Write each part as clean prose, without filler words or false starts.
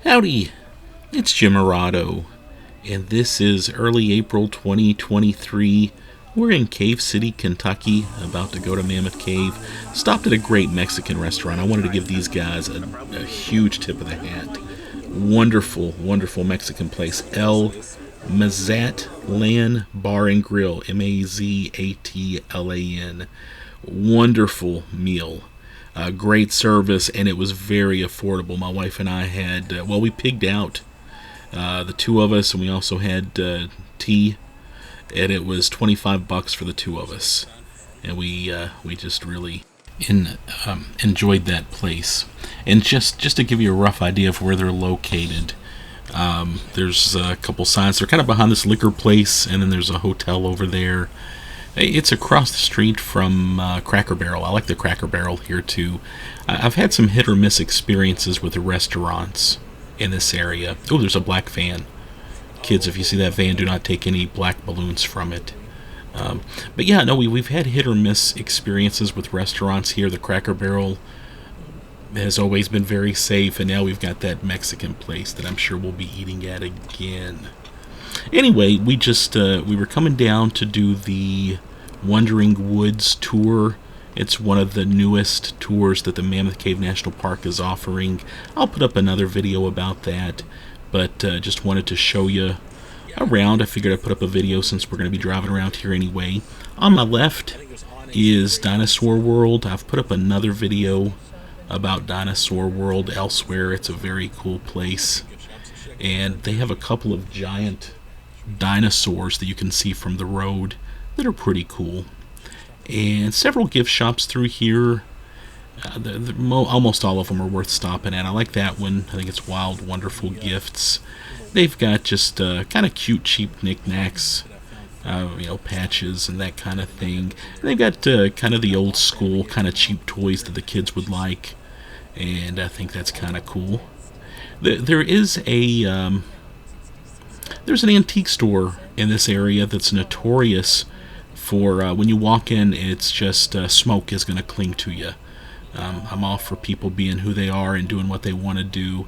Howdy, it's Jim Arado, and this is early April 2023. We're in Cave City, Kentucky, about to go to Mammoth Cave. Stopped at a great Mexican restaurant. I wanted to give these guys a huge tip of the hat. Wonderful, wonderful Mexican place. El Mazatlan Bar and Grill, Mazatlan. Wonderful meal. Great service, and it was very affordable. My wife and I had, we pigged out, the two of us, and we also had tea, and it was $25 for the two of us, and we just really enjoyed that place. And just to give you a rough idea of where they're located, there's a couple signs. They're kind of behind this liquor place, and then there's a hotel over there. It's across the street from Cracker Barrel. I like the Cracker Barrel here too. I've had some hit or miss experiences with the restaurants in this area. Oh, there's a black van. Kids, if you see that van, do not take any black balloons from it. But yeah, no, we've had hit or miss experiences with restaurants here. The Cracker Barrel has always been very safe, and now we've got that Mexican place that I'm sure we'll be eating at again. Anyway, we were coming down to do the Wandering Woods tour. It's one of the newest tours that the Mammoth Cave National Park is offering. I'll put up another video about that, but just wanted to show you around. I figured I'd put up a video since we're going to be driving around here anyway. On my left is Dinosaur World. I've put up another video about Dinosaur World elsewhere. It's a very cool place, and they have a couple of giant dinosaurs that you can see from the road that are pretty cool, and several gift shops through here. Almost all of them are worth stopping at. I like that one. I think it's Wild Wonderful Gifts. They've got just kind of cute, cheap knickknacks, patches and that kind of thing. And they've got kind of the old school, kind of cheap toys that the kids would like, and I think that's kind of cool. There's an antique store in this area that's notorious for when you walk in, it's just smoke is going to cling to you. I'm all for people being who they are and doing what they want to do,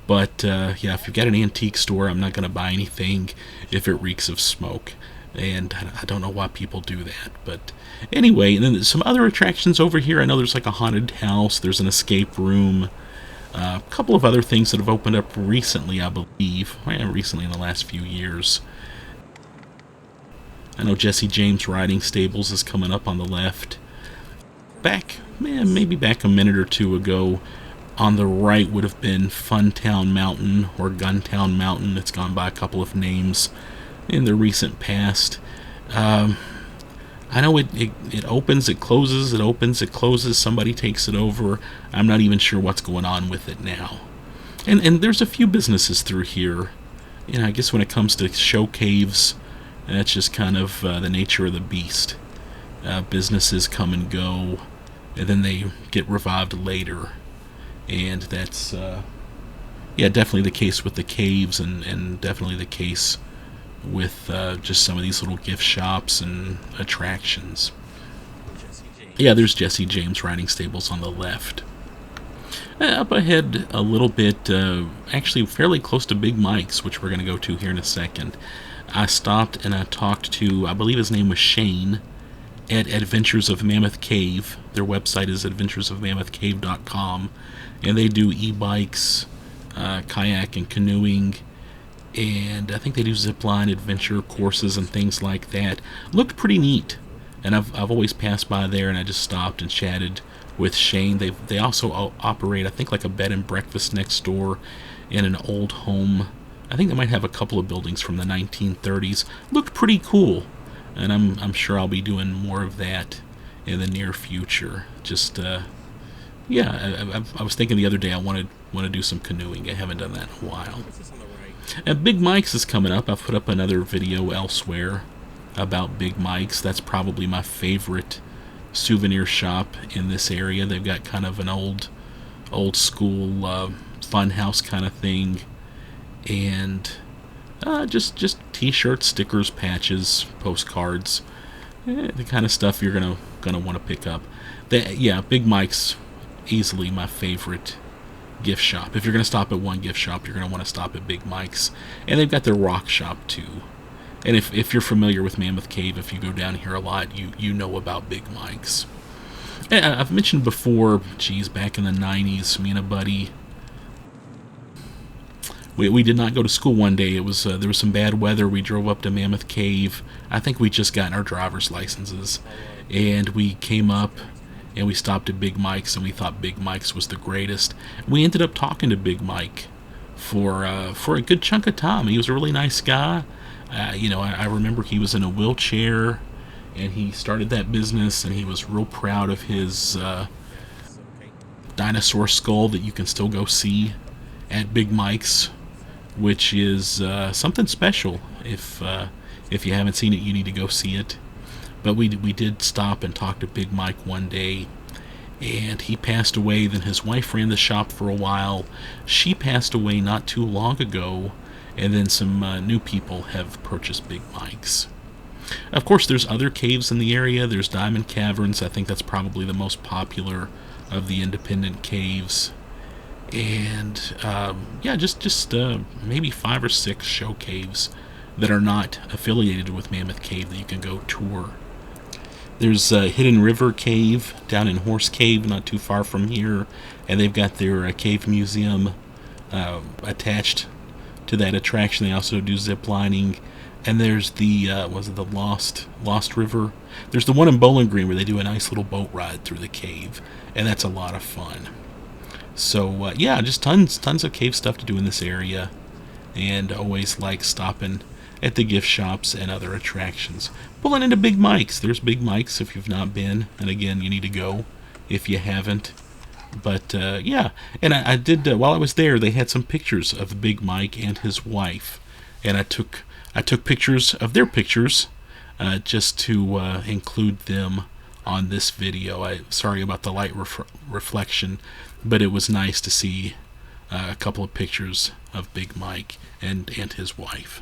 but if you've got an antique store, I'm not going to buy anything if it reeks of smoke, and I don't know why people do that. But anyway, and then there's some other attractions over here. I know there's like a haunted house, there's an escape room, a couple of other things that have opened up recently, I believe. Recently in the last few years. I know Jesse James Riding Stables is coming up on the left. Maybe back a minute or two ago, on the right would have been Funtown Mountain or Guntown Mountain. It's gone by a couple of names in the recent past. I know it opens, it closes, it opens, it closes, somebody takes it over. I'm not even sure what's going on with it now. And there's a few businesses through here. I guess when it comes to show caves, that's just kind of the nature of the beast. Businesses come and go, and then they get revived later. And that's, definitely the case with the caves, and definitely the case with just some of these little gift shops and attractions. Yeah, there's Jesse James Riding Stables on the left. Up ahead a little bit, actually fairly close to Big Mike's, which we're going to go to here in a second. I stopped and I talked to, I believe his name was Shane, at Adventures of Mammoth Cave. Their website is adventuresofmammothcave.com, and they do e-bikes, kayak and canoeing, and I think they do zipline adventure courses and things like that. Looked pretty neat, and I've always passed by there, and I just stopped and chatted with Shane. They also operate, I think, like a bed and breakfast next door in an old home. I think they might have a couple of buildings from the 1930s. Looked pretty cool, and I'm sure I'll be doing more of that in the near future. Just I was thinking the other day I want to do some canoeing. I haven't done that in a while. Big Mike's is coming up. I've put up another video elsewhere about Big Mike's. That's probably my favorite souvenir shop in this area. They've got kind of an old school fun house kind of thing, and just t-shirts, stickers, patches, postcards, the kind of stuff you're gonna want to pick up. Big Mike's easily my favorite gift shop. If you're going to stop at one gift shop, you're going to want to stop at Big Mike's. And they've got their rock shop too. And if you're familiar with Mammoth Cave, if you go down here a lot, you know about Big Mike's. And I've mentioned before, geez, back in the 90s, me and a buddy, we did not go to school one day. It was there was some bad weather. We drove up to Mammoth Cave. I think we just gotten our driver's licenses, and we came up and we stopped at Big Mike's, and we thought Big Mike's was the greatest. We ended up talking to Big Mike for a good chunk of time. He was a really nice guy. I remember he was in a wheelchair, and he started that business, and he was real proud of his dinosaur skull that you can still go see at Big Mike's, which is something special. If you haven't seen it, you need to go see it. But we did stop and talk to Big Mike one day, and he passed away. Then his wife ran the shop for a while. She passed away not too long ago, and then some new people have purchased Big Mike's. Of course, there's other caves in the area. There's Diamond Caverns. I think that's probably the most popular of the independent caves. And just maybe 5 or 6 show caves that are not affiliated with Mammoth Cave that you can go tour. There's Hidden River Cave down in Horse Cave, not too far from here, and they've got their cave museum attached to that attraction. They also do zip lining. And there's the the Lost River. There's the one in Bowling Green where they do a nice little boat ride through the cave, and that's a lot of fun. So just tons of cave stuff to do in this area, and always like stopping at the gift shops and other attractions. Pulling into Big Mike's. There's Big Mike's if you've not been, and again, you need to go if you haven't. But and I did while I was there. They had some pictures of Big Mike and his wife, and I took pictures of their pictures just to include them on this video. Sorry about the light reflection, but it was nice to see a couple of pictures of Big Mike and his wife.